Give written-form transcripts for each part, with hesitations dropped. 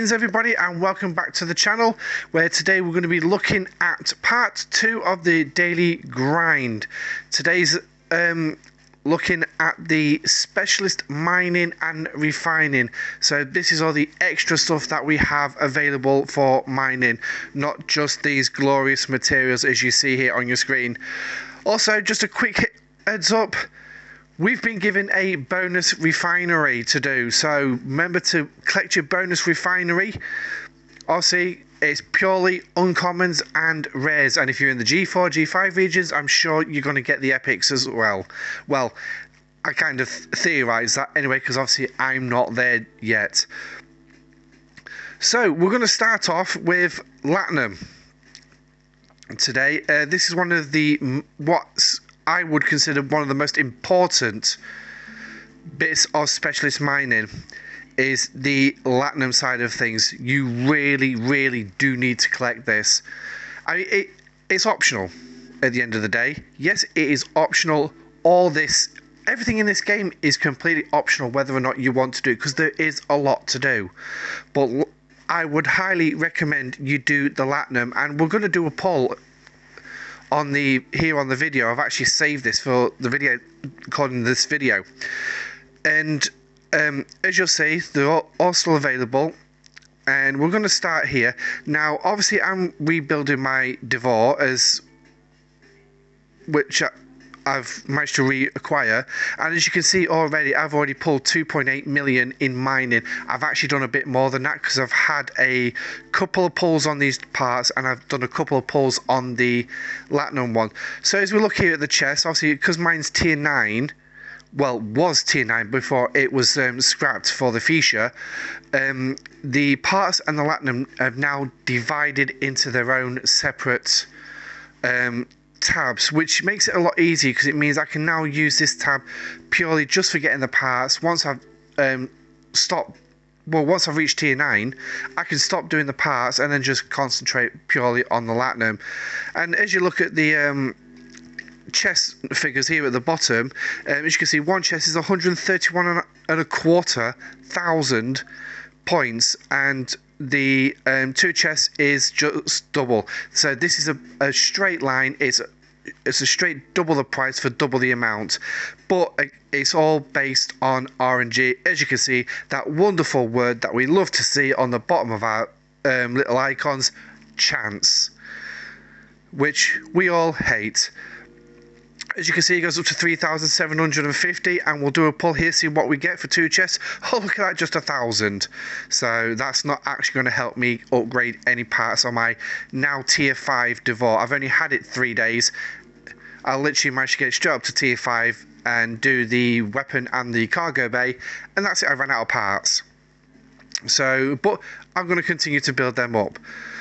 Greetings everybody and welcome back to the channel, where today we're going to be looking at part 2 of the daily grind. Today's looking at the specialist mining and refining. So this is all the extra stuff that we have available for mining, not just these glorious materials as you see here on your screen. Also, just a quick heads up, we've been given a bonus refinery to do, so remember to collect your bonus refinery. Obviously, it's purely uncommons and rares, and if you're in the G4, G5 regions, I'm sure you're going to get the epics as well. Well, I kind of theorise that anyway, because obviously I'm not there yet. So, we're going to start off with Latinum today. This is one of the, what's I would consider one of the most important bits of specialist mining is the Latinum side of things. You really do need to collect this. I mean, it's optional at the end of the day. Yes, it is optional. Everything in this game is completely optional whether or not you want to do it, because there is a lot to do. But I would highly recommend you do the Latinum, and we're going to do a poll here on the video. I've actually saved this for the video, recording this video, and as you'll see, they're all still available, and we're going to start here. Now obviously I'm rebuilding my Devore, which I've managed to reacquire, and as you can see already, I've already pulled 2.8 million in mining. I've actually done a bit more than that because I've had a couple of pulls on these parts, and I've done a couple of pulls on the Latinum one. So as we look here at the chest, obviously because mine's tier 9, well, was tier 9 before it was scrapped for the Fischer, the parts and the Latinum have now divided into their own separate tabs, which makes it a lot easier, because it means I can now use this tab purely just for getting the parts. Once I've once I've reached tier 9, I can stop doing the parts and then just concentrate purely on the Latinum. And as you look at the chest figures here at the bottom, as you can see, one chest is 131,250 points, and the 2 chests is just double. So this is a straight line. It's a straight double the price for double the amount, but it's all based on RNG. As you can see, that wonderful word that we love to see on the bottom of our little icons, chance, which we all hate. As you can see, it goes up to 3,750, and we'll do a pull here, see what we get for 2 chests. Oh, look at that, just 1,000. So that's not actually going to help me upgrade any parts on my now tier 5 Devore. I've only had it 3 days. I literally managed to get it straight up to tier 5 and do the weapon and the cargo bay, and that's it. I ran out of parts. So, but I'm going to continue to build them up.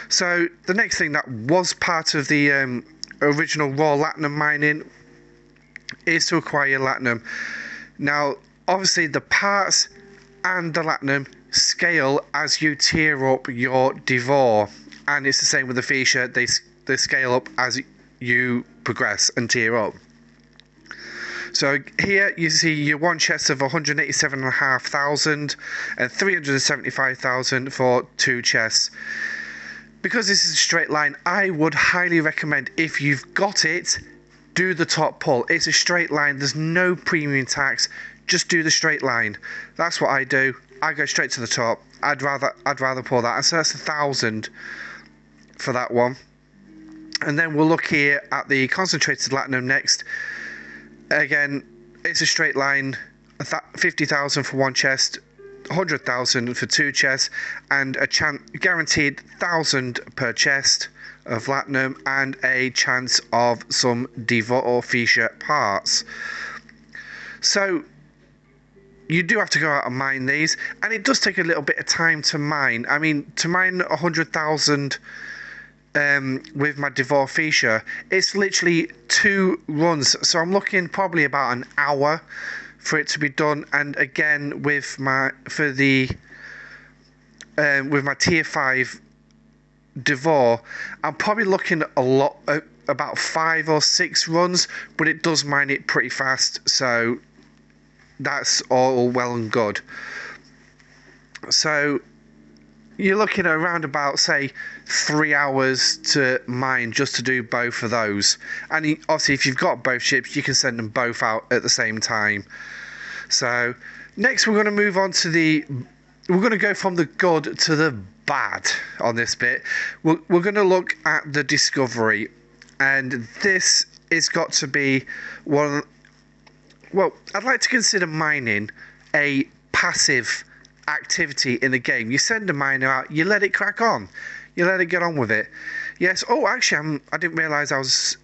So the next thing that was part of the original raw Latinum mining is to acquire Latinum. Now obviously the parts and the Latinum scale as you tier up your Devore, and it's the same with the Fischer. They scale up as you progress and tier up. So here you see your one chest of 187,500 and 375,000 for 2 chests. Because this is a straight line, I would highly recommend, if you've got it, do the top pull. It's a straight line. There's no premium tax. Just do the straight line. That's what I do. I go straight to the top. I'd rather pull that. And so that's 1,000 for that one. And then we'll look here at the concentrated Latinum next. Again, it's a straight line. 50,000 for 1 chest, 100,000 for 2 chests, and a guaranteed 1,000 per chest of Latinum, and a chance of some Devore or Fischer parts. So you do have to go out and mine these, and it does take a little bit of time to mine. I mean, to mine 100,000 with my Devore Fischer, it's literally 2 runs, so I'm looking probably about an hour for it to be done. And again, with my tier 5 Devore, I'm probably looking at about 5 or 6 runs, but it does mine it pretty fast, so that's all well and good. So you're looking at around about, say, 3 hours to mine just to do both of those. And obviously, if you've got both ships, you can send them both out at the same time. So next, we're going to move on to we're going to go from the good to the bad on this bit. We're going to look at the discovery, and this has got to be one. Well, I'd like to consider mining a passive activity in the game. You send a miner out, you let it crack on, you let it get on with it. Yes. Oh, actually, I didn't realise I was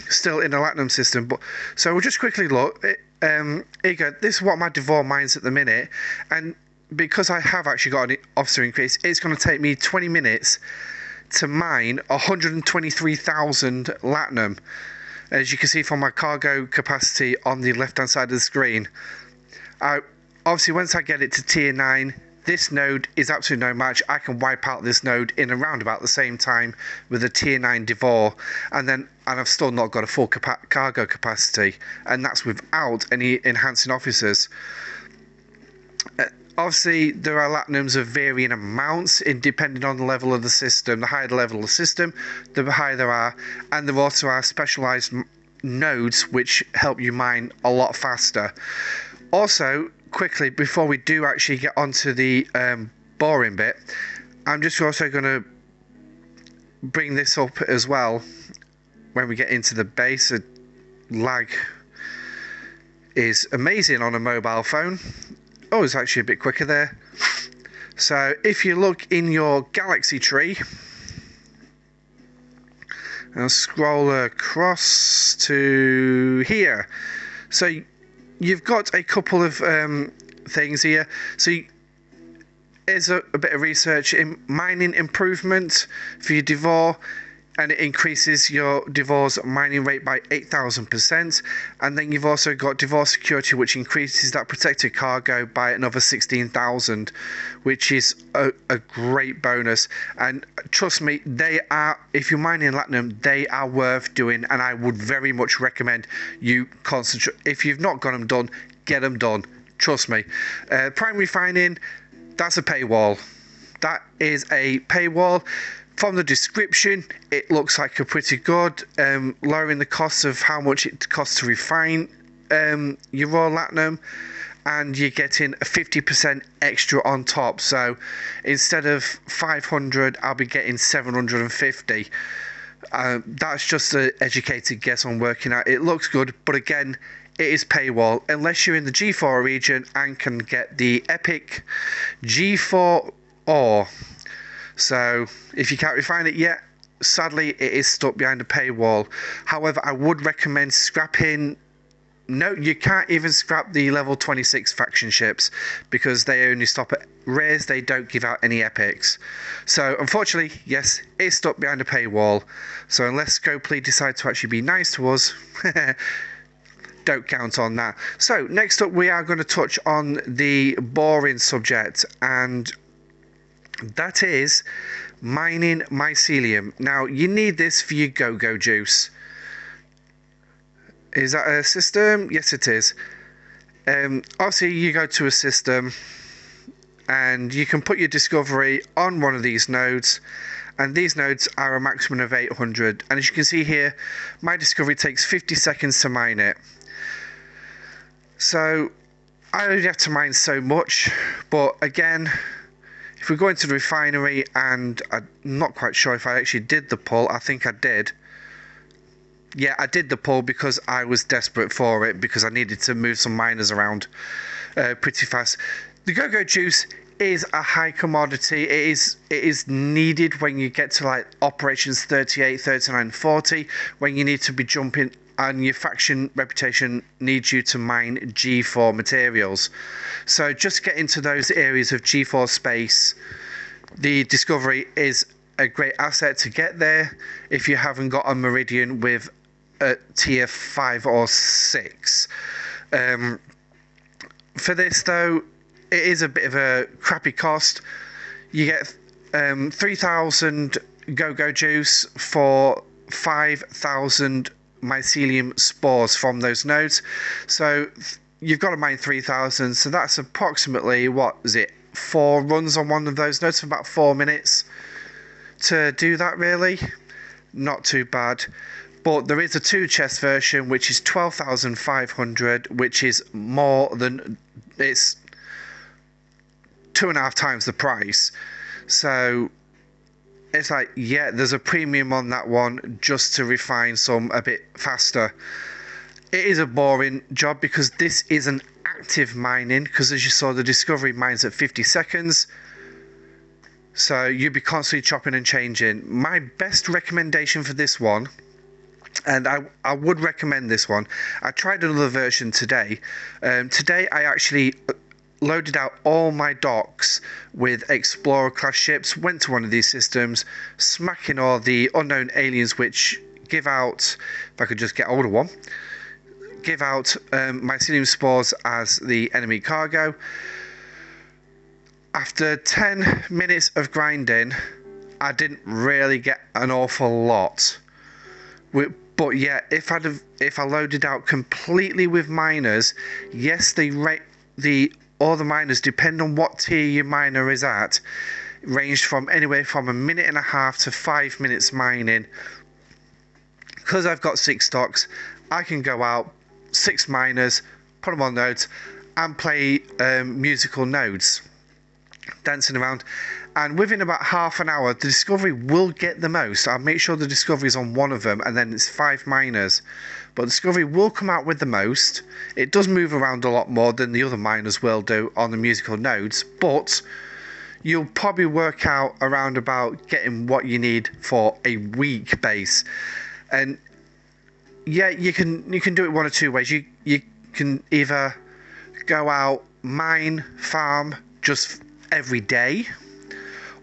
still in the Latinum system. But so we'll just quickly look. Here you go. This is what my Devore mines at the minute, and because I have actually got an officer increase, it's going to take me 20 minutes to mine 123,000 Latinum. As you can see from my cargo capacity on the left-hand side of the screen. Obviously, once I get it to tier 9, this node is absolutely no match. I can wipe out this node in around about the same time with a tier 9 Devore. And I've still not got a full cargo capacity. And that's without any enhancing officers. Obviously, there are Latinums of varying amounts depending on the level of the system. The higher the level of the system, the higher there are. And there also are specialised nodes which help you mine a lot faster. Also, quickly, before we do actually get onto the boring bit, I'm just also going to bring this up as well when we get into the base. Lag is amazing on a mobile phone. Oh, it's actually a bit quicker there. So if you look in your galaxy tree, I'll scroll across to here. So you've got a couple of things here. So here's a bit of research in mining improvement for your Devore, and it increases your Devore's mining rate by 8,000%. And then you've also got Devore security, which increases that protected cargo by another 16,000, which is a great bonus. And trust me, they are, if you're mining Latinum, they are worth doing, and I would very much recommend you concentrate. If you've not got them done, get them done. Trust me. Primary refining, that's a paywall. That is a paywall. From the description, it looks like a pretty good, lowering the cost of how much it costs to refine your raw Latinum, and you're getting a 50% extra on top. So instead of 500, I'll be getting 750. That's just an educated guess on working out. It looks good, but again, it is paywall unless you're in the G4 region and can get the epic G4 ore. So if you can't refine it yet, sadly it is stuck behind a paywall. However, I would recommend scrapping. No, you can't even scrap the level 26 faction ships because they only stop at rares. They don't give out any epics. So unfortunately, yes, it's stuck behind a paywall. So unless Scopely decide to actually be nice to us, don't count on that. So next up, we are going to touch on the boring subject, and that is mining mycelium. Now, you need this for your go-go juice. Is that a system? Yes, it is. Obviously, you go to a system and you can put your discovery on one of these nodes, and these nodes are a maximum of 800. And as you can see here, my discovery takes 50 seconds to mine it. So I only have to mine so much, but again, if we go into the refinery, and I'm not quite sure if I actually did the pull. I think I did. Yeah, I did the pull because I was desperate for it, because I needed to move some miners around pretty fast. The go-go juice is a high commodity. It is needed when you get to like operations 38, 39, 40, when you need to be jumping and your faction reputation needs you to mine G4 materials. So just get into those areas of G4 space. The discovery is a great asset to get there if you haven't got a meridian with a tier 5 or 6. For this though, it is a bit of a crappy cost. You get 3,000 go-go juice for 5,000 mycelium spores from those nodes. So you've got to mine 3,000, so that's approximately, what is it, 4 runs on one of those nodes for about 4 minutes to do that, really. Not too bad. But there is a 2 chest version, which is 12,500, which is more than, it's 2.5 times the price. So it's like, yeah, there's a premium on that one just to refine some a bit faster. It is a boring job because this isn't active mining, because as you saw, the discovery mines at 50 seconds. So you'd be constantly chopping and changing. My best recommendation for this one, and I would recommend this one. I tried another version today. Today I actually loaded out all my docks with Explorer class ships, went to one of these systems, smacking all the unknown aliens which give out, if I could just get hold of one, give out mycelium spores as the enemy cargo. After 10 minutes of grinding, I didn't really get an awful lot. But yeah, if I loaded out completely with miners, yes, all the miners, depend on what tier your miner is at, ranged from anywhere from 1.5 minutes to 5 minutes mining. Because I've got 6 stocks, I can go out, 6 miners, put them on nodes, and play musical nodes, dancing around. And within about half an hour, the discovery will get the most. I'll make sure the discovery is on one of them, and then it's 5 miners. But discovery will come out with the most. It does move around a lot more than the other miners will do on the musical nodes, but you'll probably work out around about getting what you need for a week base. And yeah, you can do it one of 2 ways. You can either go out, mine, farm just every day,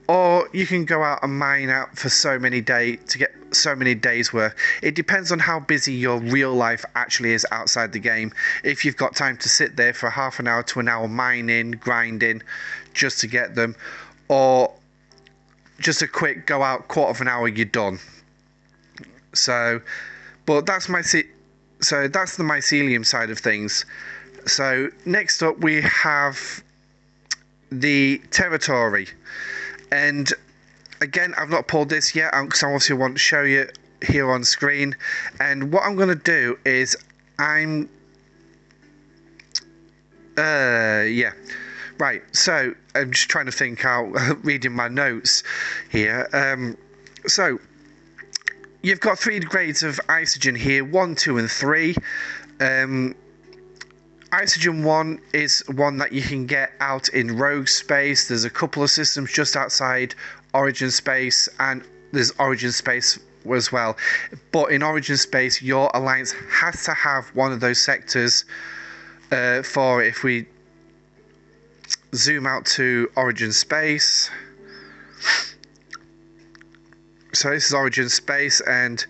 or you can go out and mine out for so many days to get so many days worth. It depends on how busy your real life actually is outside the game. If you've got time to sit there for half an hour to an hour mining, grinding just to get them, or just a quick go out, quarter of an hour, you're done. So, but that's the mycelium side of things. So next up we have the territory, and again, I've not pulled this yet because I obviously want to show you here on screen. And what I'm going to do is right, so I'm just trying to think out, reading my notes here. So you've got 3 grades of isogen here, 1, 2 and 3. Isogen 1 is one that you can get out in rogue space. There's a couple of systems just outside origin space, and there's origin space as well. But in origin space, your alliance has to have one of those sectors for it. If we zoom out to origin space, so this is origin space, and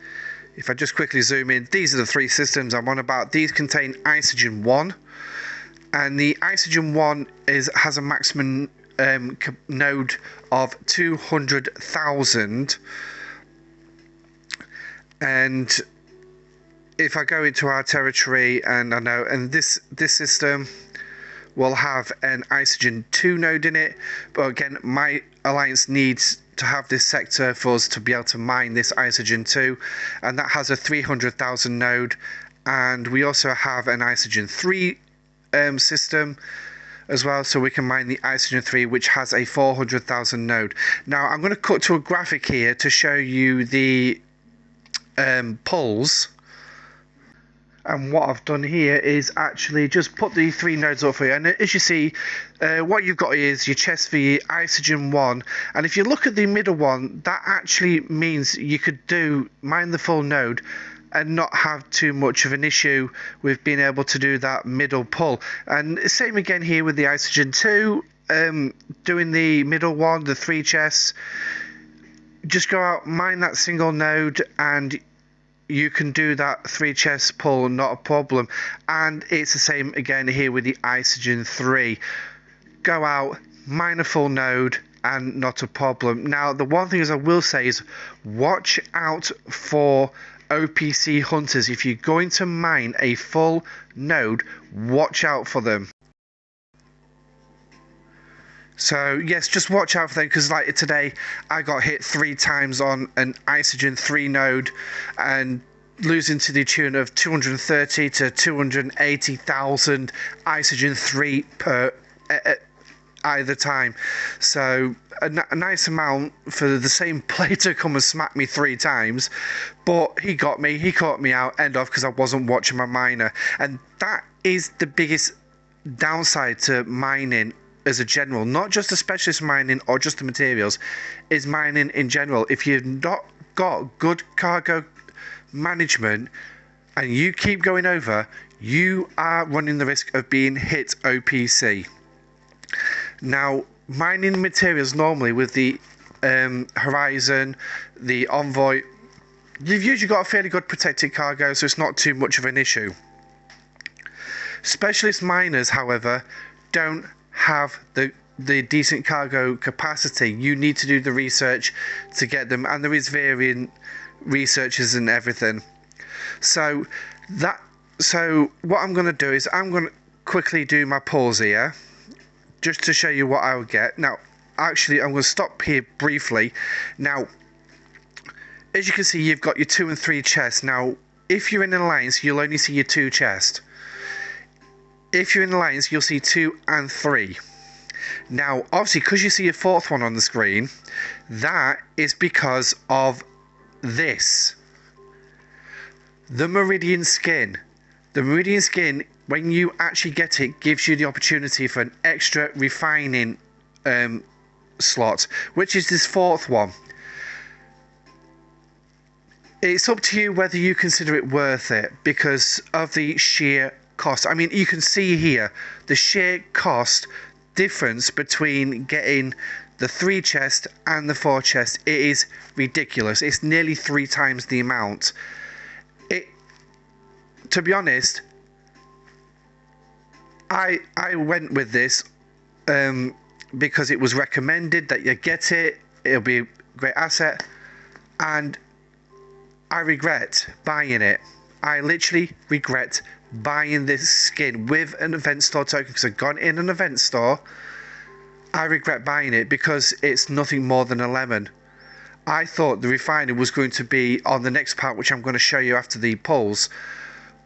if I just quickly zoom in, these are the 3 systems I'm on about. These contain isogen 1, and the isogen 1 has a maximum node of 200,000. And if I go into our territory, and this system will have an isogen 2 node in it, but again, my alliance needs to have this sector for us to be able to mine this isogen 2, and that has a 300,000 node. And we also have an isogen 3 system as well, so we can mine the isogen 3, which has a 400,000 node. Now I'm going to cut to a graphic here to show you the pulls. And what I've done here is actually just put the 3 nodes up for you. And as you see, what you've got is your chest for your isogen 1. And if you look at the middle one, that actually means you could mine the full node and not have too much of an issue with being able to do that middle pull. And same again here with the isogen 2, doing the middle one, the 3 chests. Just go out, mine that single node, and you can do that 3 chests pull, not a problem. And it's the same again here with the isogen 3. Go out, mine a full node, and not a problem. Now, the one thing I will say is watch out for OPC hunters. If you're going to mine a full node, watch out for them. So yes, just watch out for them, because like today I got hit 3 times on an Isogen 3 node and losing to the tune of 230 to 280,000 Isogen 3 per either time. So a nice amount for the same player to come and smack me 3 times, but he caught me out, end off, because I wasn't watching my miner. And that is the biggest downside to mining as a general, not just the specialist mining or just the materials, is mining in general. If you've not got good cargo management and you keep going over, you are running the risk of being hit OPC. Now, mining materials normally with the Horizon, the Envoy, you've usually got a fairly good protected cargo, so it's not too much of an issue. Specialist miners, however, don't have the decent cargo capacity. You need to do the research to get them, and there is varying researches and everything. So what I'm going to do is I'm going to quickly do my pulls here, just to show you what I would get. Now, actually, I'm going to stop here briefly. Now, as you can see, you've got your 2 and 3 chests. Now, if you're in an alliance, you'll only see your 2 chests. If you're in alliance, you'll see 2 and 3. Now, obviously, because you see a 4th one on the screen, that is because of this. The Meridian skin. The Meridian skin, when you actually get it, gives you the opportunity for an extra refining slot, which is this 4th one. It's up to you whether you consider it worth it because of the sheer cost. I mean, you can see here the sheer cost difference between getting the 3 chest and the 4 chest. It is ridiculous. It's nearly 3 times the amount. To be honest, I went with this because it was recommended that you get it. It'll be a great asset, and I regret buying it. I literally regret buying this skin with an event store token, because I've gone in an event store. I regret buying it because it's nothing more than a lemon. I thought the Refinery was going to be on the next part, which I'm going to show you after the polls,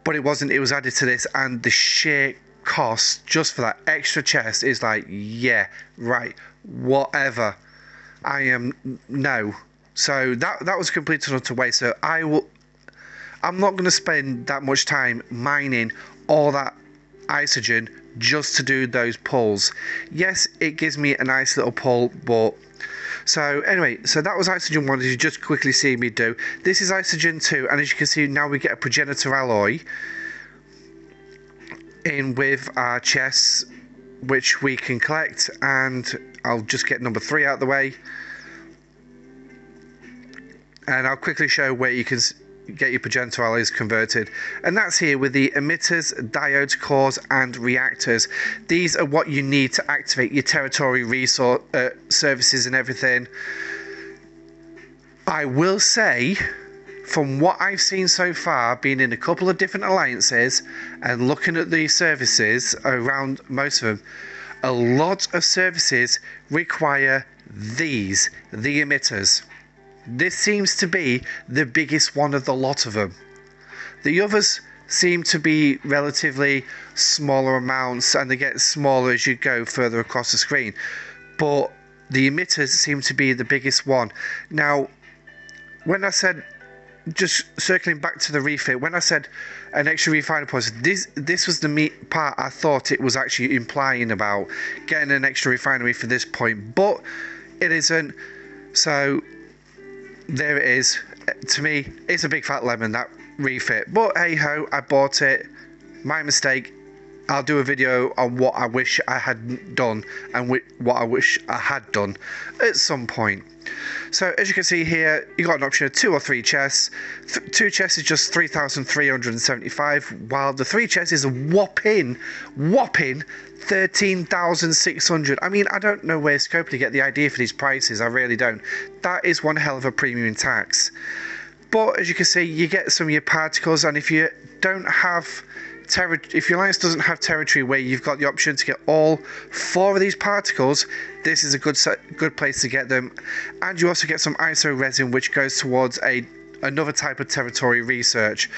but it wasn't. It was added to this, and the sheer cost just for that extra chest is like, yeah, right, whatever. No. So that was complete and utter waste. So I'm not going to spend that much time mining all that Isogen just to do those pulls. Yes, it gives me a nice little pull, but so anyway, so that was Isogen 1, as you just quickly see me do. This is Isogen 2, and as you can see now, we get a progenitor alloy in with our chests, which we can collect, and I'll just get number 3 out of the way, and I'll quickly show where you can get your progenitor alloys converted, and that's here with the emitters, diodes, cores and reactors. These are what you need to activate your territory resource services and everything. I will say, from what I've seen so far, being in a couple of different alliances and looking at the services around most of them, a lot of services require the emitters. This seems to be the biggest one of the lot of them. The others seem to be relatively smaller amounts, and they get smaller as you go further across the screen. But the emitters seem to be the biggest one. Now, when I said, just circling back to the refit, when I said an extra refiner point, this was the part I thought it was actually implying about getting an extra refinery for this point, but it isn't. So there it is. To me, it's a big fat lemon, that refit. But hey ho, I bought it. My mistake. I'll do a video on what I wish I hadn't done and what I wish I had done at some point. So as you can see here, you got an option of 2 or 3 chests. 2 chests is just 3,375, while the 3 chests is a whopping 13,600. I mean, I don't know where Scopely to get the idea for these prices. I really don't. That is one hell of a premium tax. But as you can see, you get some of your particles, and if you don't have if your alliance doesn't have territory where you've got the option to get all 4 of these particles, this is a good place to get them. And you also get some ISO resin, which goes towards another type of territory research.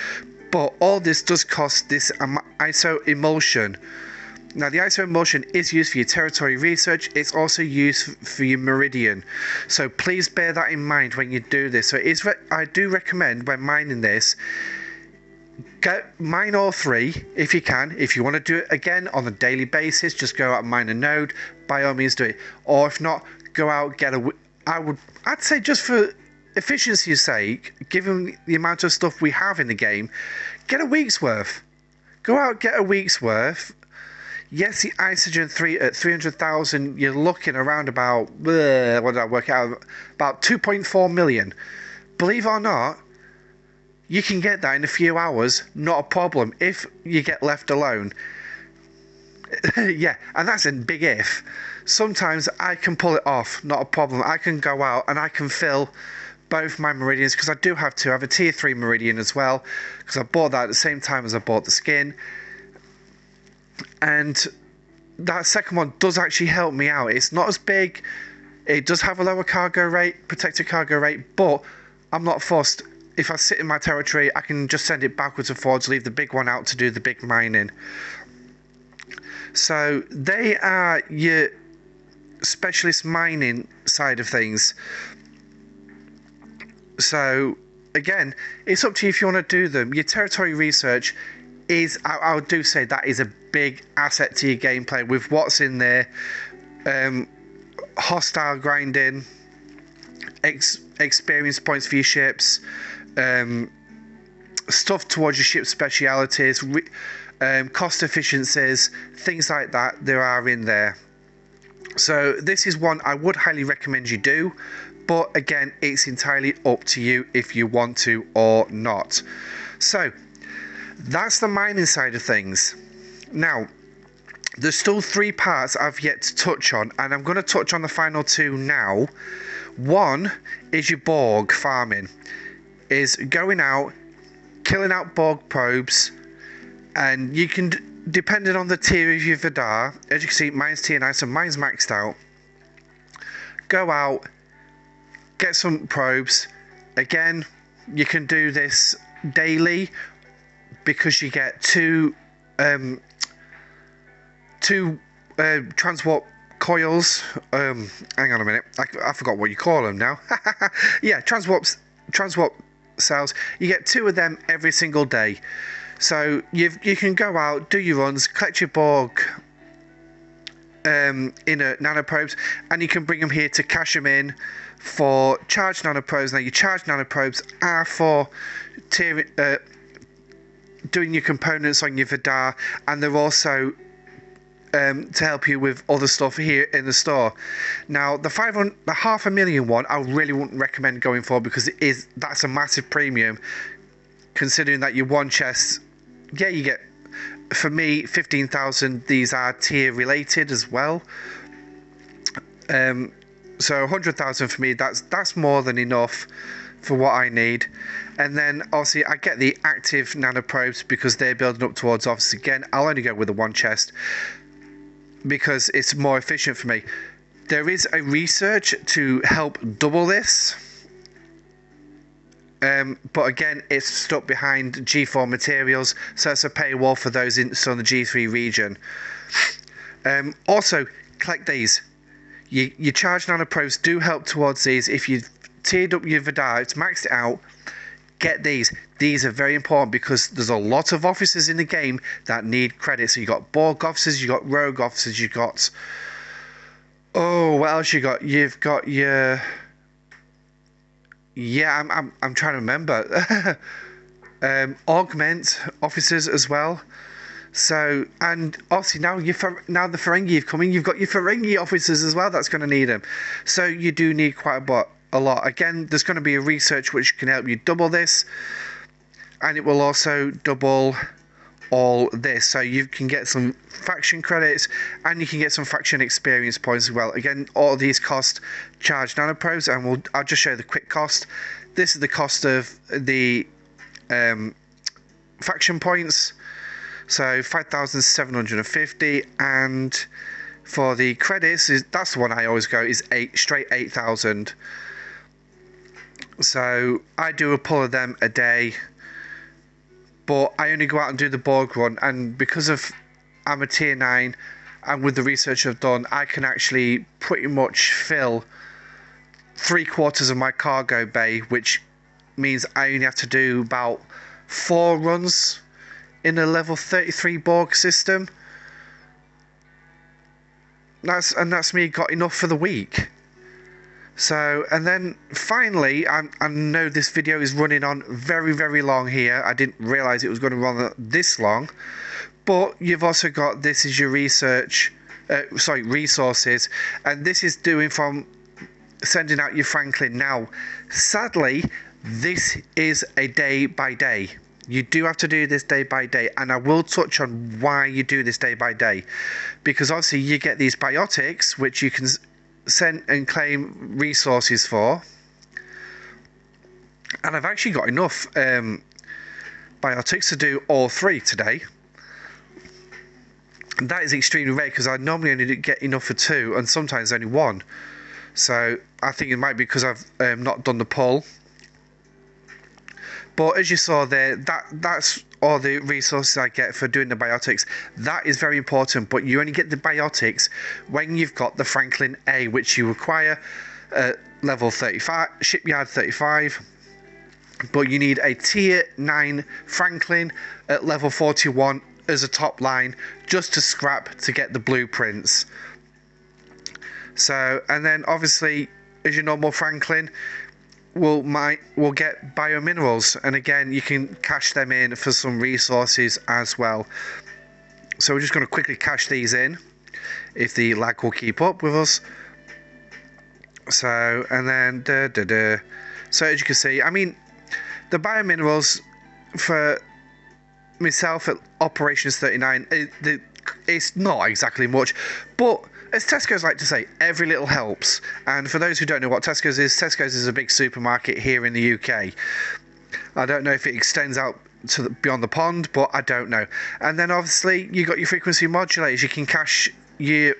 But all this does cost this ISO emulsion. Now, the ISO emulsion is used for your territory research. It's also used for your meridian. So please bear that in mind when you do this. So I do recommend when mining this, mine all 3 if you can. If you want to do it again on a daily basis, just go out and mine a node. By all means, do it. Or if not, go out, get I'd say just for efficiency's sake, given the amount of stuff we have in the game, get a week's worth. Go out, get a week's worth. Yes, the Isogen 3 at 300,000, you're looking around about, what did I work out? About 2.4 million. Believe it or not, you can get that in a few hours, not a problem, if you get left alone. Yeah, and that's a big if. Sometimes I can pull it off, not a problem. I can go out and I can fill both my meridians, because I do have 2. I have a tier 3 meridian as well, because I bought that at the same time as I bought the skin. And that second one does actually help me out. It's not as big. It does have a lower cargo rate, protected cargo rate, but I'm not fussed. If I sit in my territory, I can just send it backwards and forwards, leave the big one out to do the big mining. So they are your specialist mining side of things. So again, it's up to you if you want to do them. Your territory research is, I do say that is a big asset to your gameplay with what's in there. Hostile grinding, experience points for your ships, stuff towards your ship specialities, cost efficiencies, things like that there are in there. So this is one I would highly recommend you do, but again, it's entirely up to you if you want to or not. So that's the mining side of things. Now, there's still 3 parts I've yet to touch on, and I'm going to touch on the final 2 now. One is your Borg farming. Is going out, killing out Borg probes, and you can, depending on the tier of your Vidar, as you can see, mine's tier 9, so mine's maxed out. Go out, get some probes. Again, you can do this daily, because you get 2 transwarp coils. Hang on a minute, I forgot what you call them now. Yeah, transwarp cells. You get 2 of them every single day. So you can go out, do your runs, collect your Borg inner nanoprobes, and you can bring them here to cash them in for charged nanoprobes. Now, your charged nanoprobes are for doing your components on your Vidar, and they're also to help you with other stuff here in the store. Now, the 500,000 one, I really wouldn't recommend going for, because that's a massive premium, considering that your one chest, yeah, you get, for me, 15,000. These are tier related as well. So 100,000 for me, that's more than enough for what I need. And then obviously I get the active nanoprobes because they're building up towards office. Again, I'll only go with the 1 chest because it's more efficient for me. There is a research to help double this, but again, it's stuck behind G4 materials, so it's a paywall for those in the G3 region. Also, collect these. Your charge nanoprobes do help towards these. If you've tiered up your Vidar, it's maxed it out, get these. These are very important because there's a lot of officers in the game that need credit. So you've got Borg officers, you've got Rogue officers, you've got... Oh, what else you got? You've got your... Yeah, I'm trying to remember. Augment officers as well. So, and obviously now the Ferengi have come in, you've got your Ferengi officers as well that's going to need them. So you do need quite a lot. Again, there's going to be a research which can help you double this, and it will also double all this. So you can get some faction credits, and you can get some faction experience points as well. Again, all of these cost charged nanoprobes, and I'll just show the quick cost. This is the cost of the faction points. So 5,750, and for the credits, that's the one I always go, is straight 8,000. So I do a pull of them a day, but I only go out and do the Borg run, and because I'm a tier 9, and with the research I've done, I can actually pretty much fill 3/4 of my cargo bay, which means I only have to do about 4 runs in a level 33 Borg system. That's me got enough for the week. So, and then finally, I know this video is running on very, very long here. I didn't realise it was going to run this long. But you've also got, this is your research, resources. And this is doing from sending out your Franklin. Now, sadly, this is a day by day. You do have to do this day by day, and I will touch on why you do this day by day, because obviously you get these biotics which you can send and claim resources for, and I've actually got enough biotics to do all 3 today. And that is extremely rare, because I normally only get enough for 2 and sometimes only 1. So I think it might be because I've not done the pull. But as you saw there, that's all the resources I get for doing the biotics. That is very important, but you only get the biotics when you've got the Franklin A, which you require at level 35, shipyard 35. But you need a tier 9 Franklin at level 41 as a top line, just to scrap to get the blueprints. So, and then obviously, as your normal Franklin, we'll get biominerals, and again you can cash them in for some resources as well. So we're just going to quickly cash these in if the lag will keep up with us. So, and then so as you can see, I mean, the biominerals for myself at Operations 39, it's not exactly much, but as Tesco's like to say, every little helps. And for those who don't know what Tesco's is a big supermarket here in the UK. I don't know if it extends out to beyond the pond, but I don't know. And then obviously you got your frequency modulators. You can cash your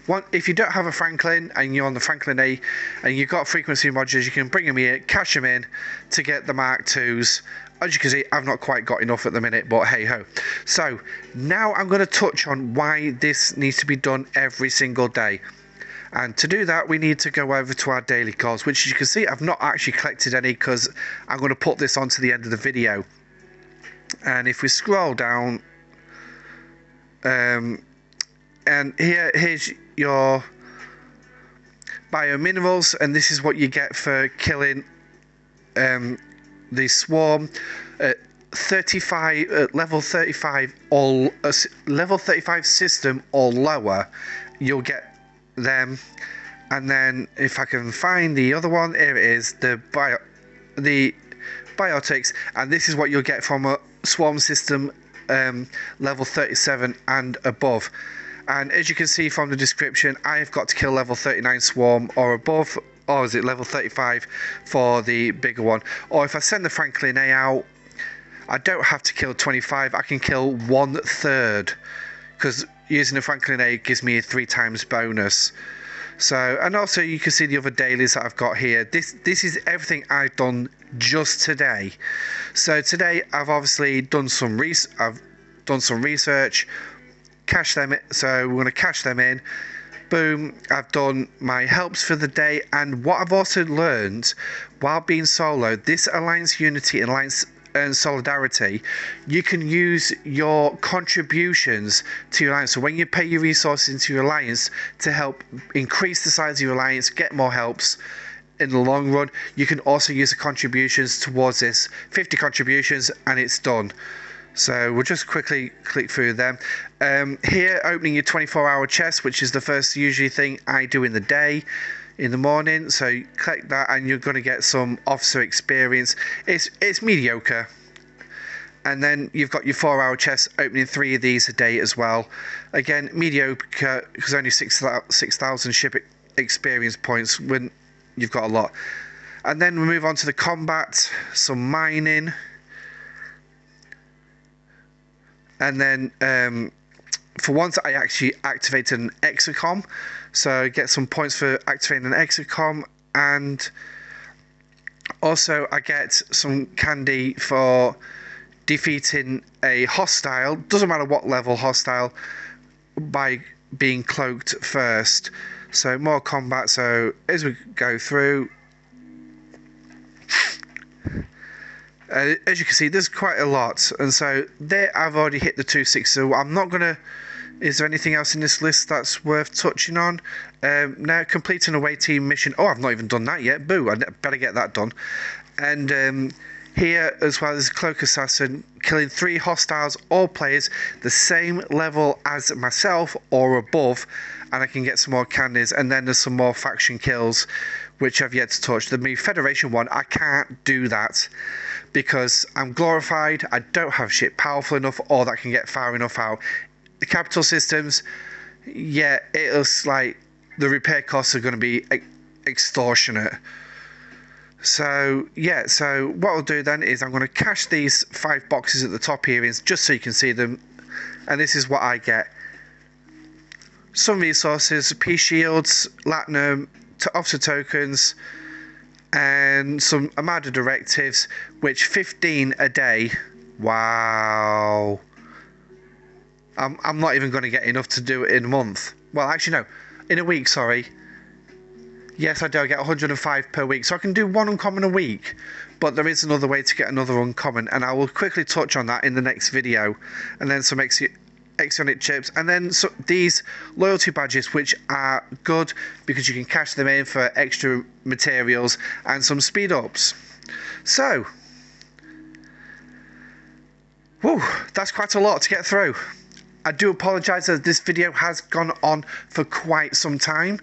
one if you don't have a Franklin and you're on the Franklin A and you've got frequency modulators, you can bring them here, cash them in to get the Mark IIs. As you can see, I've not quite got enough at the minute, but hey ho. So now I'm going to touch on why this needs to be done every single day. And to do that, we need to go over to our daily calls, which as you can see, I've not actually collected any because I'm going to put this onto the end of the video. And if we scroll down, and here's your biominerals, and this is what you get for killing the swarm at 35 at level 35 or level 35 system or lower. You'll get them. And then if I can find the other one, here it is, the biotics, and this is what you'll get from a swarm system level 37 and above. And as you can see from the description, I've got to kill level 39 swarm or above, or is it level 35 for the bigger one. Or if I send the Franklin A out, I don't have to kill 25, I can kill 1/3, because using the Franklin A gives me a 3 times bonus. So, and also you can see the other dailies that I've got here. This is everything I've done just today. So today I've obviously done some research, cash them in, so we're going to cash them in. Boom, I've done my helps for the day. And what I've also learned while being solo, this Alliance Unity and Alliance and Solidarity, you can use your contributions to your alliance. So when you pay your resources into your alliance to help increase the size of your alliance, get more helps in the long run, you can also use the contributions towards this. 50 contributions and it's done. So we'll just quickly click through them. Here, opening your 24-hour chest, which is the first usually thing I do in the day, in the morning. So you click that and you're going to get some officer experience. It's mediocre. And then you've got your 4-hour chest, opening 3 of these a day as well. Again, mediocre, because only 6,000 ship experience points when you've got a lot. And then we move on to the combat, some mining. And then for once I actually activated an exocom, so get some points for activating an exocom, and also I get some candy for defeating a hostile, doesn't matter what level hostile, by being cloaked first. So more combat. So as we go through, as you can see, there's quite a lot, and so there I've already hit the 260. So I'm not gonna. Is there anything else in this list that's worth touching on? Now completing away team mission. Oh, I've not even done that yet. Boo! I better get that done. And here as well as Cloak Assassin, killing 3 hostiles, all players the same level as myself or above, and I can get some more candies. And then there's some more faction kills, which I've yet to touch. The Federation one, I can't do that because I'm glorified. I don't have shit powerful enough or that can get far enough out. The capital systems, yeah, it's like the repair costs are going to be extortionate. So yeah, so what I'll do then is I'm going to cache these 5 boxes at the top here just so you can see them, and this is what I get. Some resources, P shields, latinum, officer tokens, and some Armada directives, which 15 a day. Wow. I'm not even going to get enough to do it in a month. Well, actually no, in a week, sorry. Yes, I do. I get 105 per week. So I can do 1 uncommon a week. But there is another way to get another uncommon. And I will quickly touch on that in the next video. And then some exonic chips. And then these loyalty badges, which are good because you can cash them in for extra materials and some speed ups. So, whew, that's quite a lot to get through. I do apologise that this video has gone on for quite some time.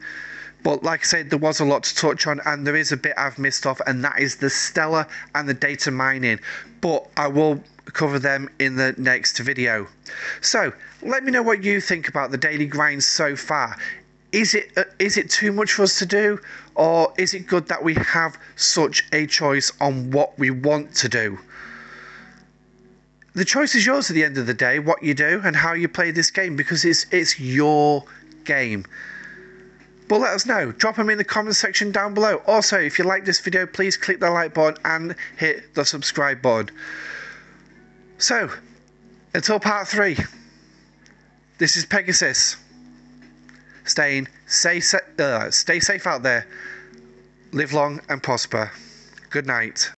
But like I said, there was a lot to touch on, and there is a bit I've missed off, and that is the Stellar and the data mining. But I will cover them in the next video. So, let me know what you think about the daily grind so far. Is it too much for us to do? Or is it good that we have such a choice on what we want to do? The choice is yours at the end of the day, what you do and how you play this game, because it's your game. But let us know. Drop them in the comment section down below. Also, if you like this video, please click the like button and hit the subscribe button. So, until part 3, this is Pegasus. Stay safe out there. Live long and prosper. Good night.